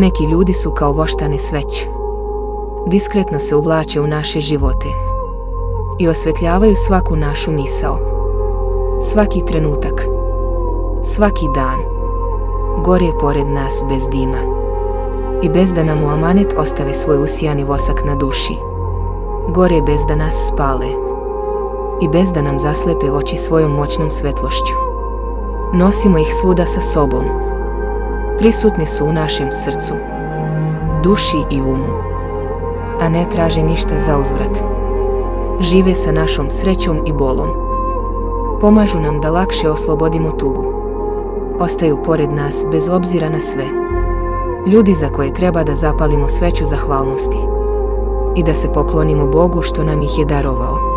Neki ljudi su kao voštane sveće. Diskretno se uvlače u naše živote i osvetljavaju svaku našu misao. Svaki trenutak, svaki dan, gore pored nas bez dima i bez da nam u amanet ostave svoj usijani vosak na duši. Gore bez da nas spale i bez da nam zaslepe oči svojom moćnom svetlošću. Nosimo ih svuda sa sobom. Prisutni su u našem srcu, duši i umu, a ne traže ništa za uzvrat. Žive sa našom srećom i bolom. Pomažu nam da lakše oslobodimo tugu. Ostaju pored nas bez obzira na sve. Ljudi za koje treba da zapalimo sveću zahvalnosti i da se poklonimo Bogu što nam ih je darovao.